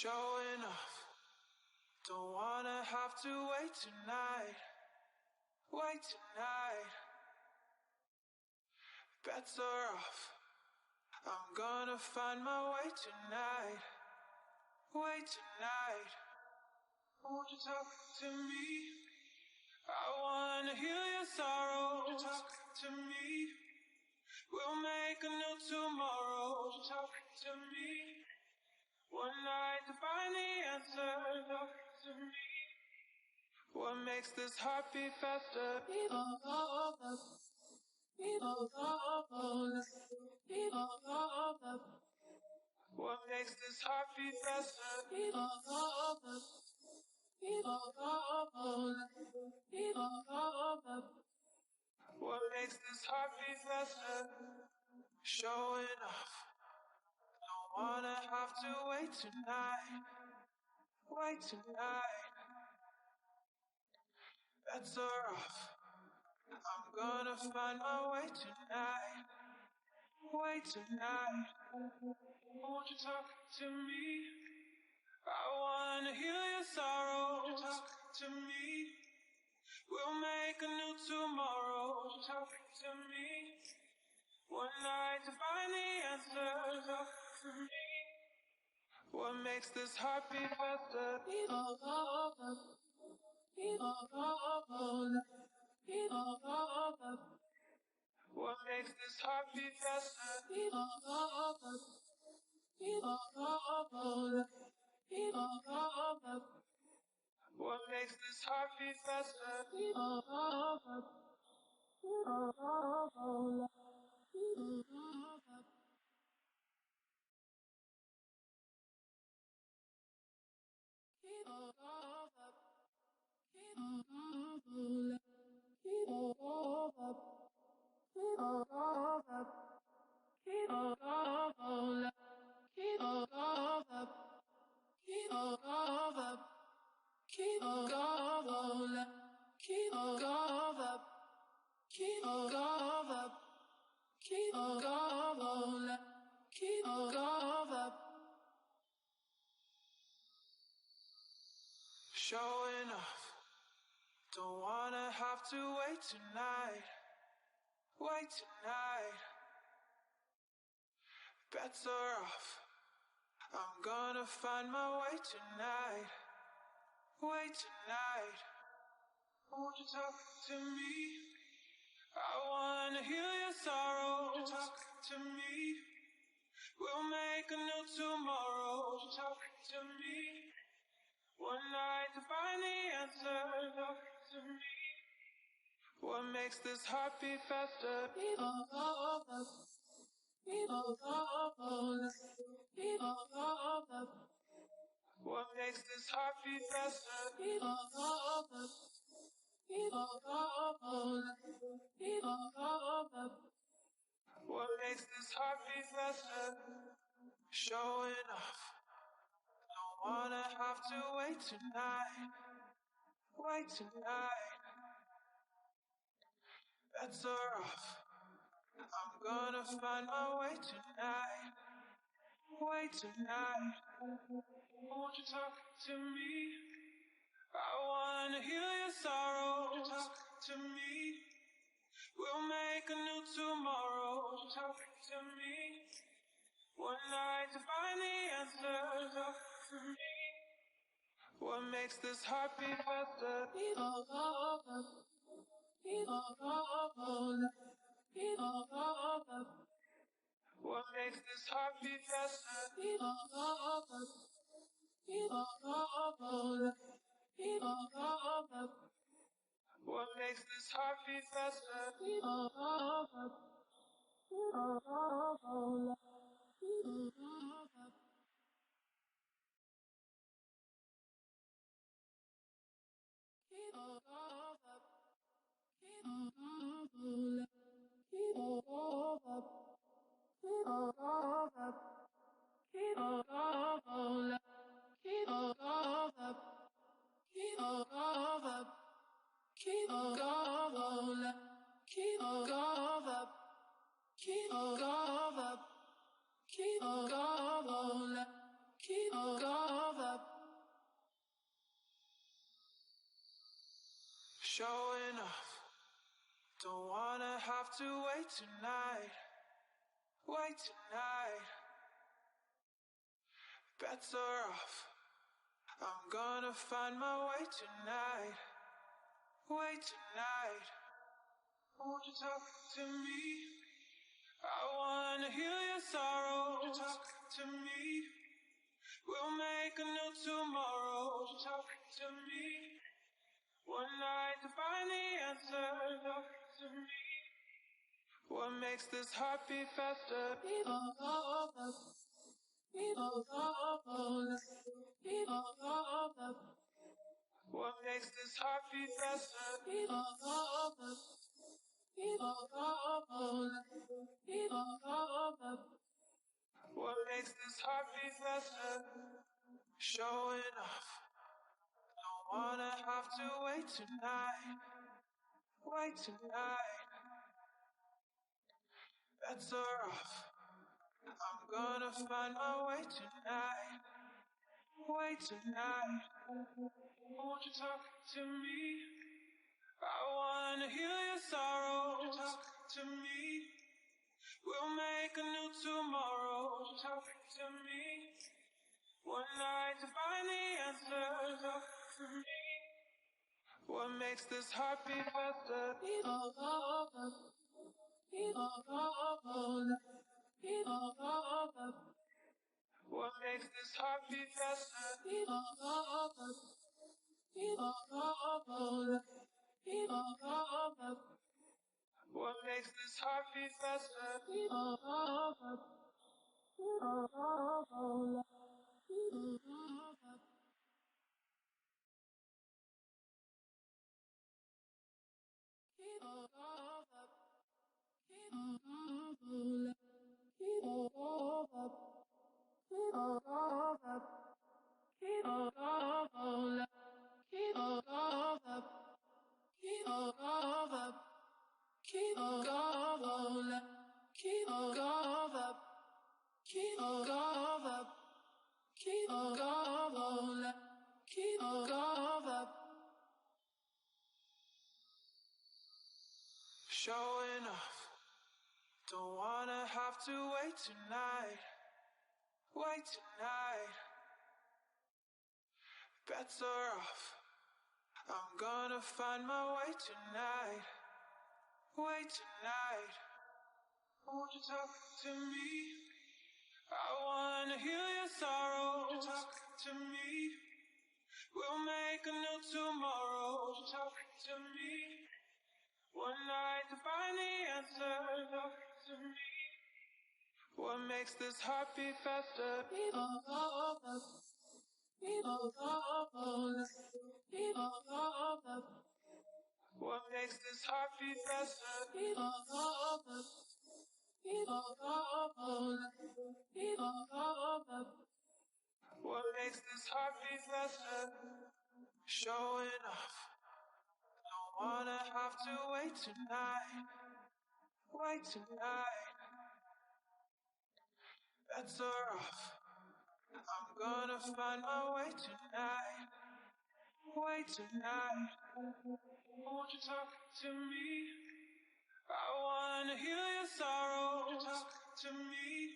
Showing off, don't wanna have to wait tonight. Bets are off, I'm gonna find my way tonight. Won't you talk to me? I wanna heal your sorrows. Won't you talk to me? We'll make a new tomorrow. Won't you talk to me? One night to find the answer. Talk to me. What makes this heart beat faster? What makes this heart beat faster? What makes this heart beat faster? Showing off, don't wanna have to wait tonight. Bets are off, I'm gonna find my way tonight. Won't you talk to me? I wanna heal your sorrow. Won't you talk to me? We'll make a new tomorrow. Won't you talk to me? One night to find the answer. Talk to me. What makes this heart beat faster? What makes this heart beat faster? What makes this heart beat faster? Showing off, don't wanna have to wait tonight. Bets are off, I'm gonna find my way tonight. Won't you talk to me? I wanna heal your sorrow. Won't you talk to me? We'll make a new tomorrow. Won't you talk to me? One night to find the answer. Talk to me. What makes this heart beat faster? What makes this heart beat faster? What makes this heart beat faster? Showing off, don't wanna have to wait tonight. Bets are off, I'm gonna find my way tonight. Won't you talk to me? I wanna heal your sorrow. Won't you talk to me? We'll make a new tomorrow. Won't you talk to me? One night to find the answer. Talk to me. What makes this heart beat faster? What makes this heart beat faster? What makes this heart beat faster? Showing off, don't wanna have to wait tonight. Bets are off, I'm gonna find my way tonight. Won't you talk to me? I wanna heal your sorrow. Won't you talk to me? We'll make a new tomorrow. Won't you talk to me? One night to find the answer. Talk to me. What makes this heart beat faster? What makes this heart beat faster? What makes this heart beat faster? Showing off, don't wanna have to wait tonight. Bets are off, I'm gonna find my way tonight. Won't you talk to me? I wanna heal your sorrow. Won't you talk to me? We'll make a new tomorrow. Won't you talk to me? One night to find the answer. Talk to me. What makes this heart beat faster? What makes this heart beat faster? What makes this heart beat faster? Showing off, don't wanna have to wait tonight. Bets are off, I'm gonna find my way tonight. Won't you talk to me? I wanna heal your sorrow. Won't you talk to me? We'll make a new tomorrow. Won't you talk to me? One night to find the answer. Talk to me. What makes this heart beat faster? What makes this heart beat faster? What makes this heart beat faster? Showing off, don't wanna have to wait tonight. Bets are off, I'm gonna find my way tonight. Won't you talk to me? I wanna heal your sorrow. Won't you talk to me?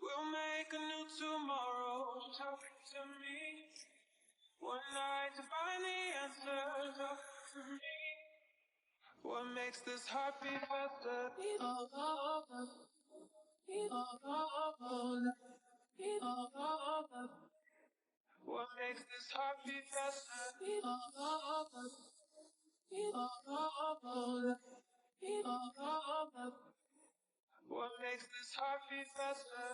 We'll make a new tomorrow. Won't you talk to me? One night to find the answer. Talk to me. What makes this heart beat faster? What makes this heart beat faster? What makes this heart beat faster?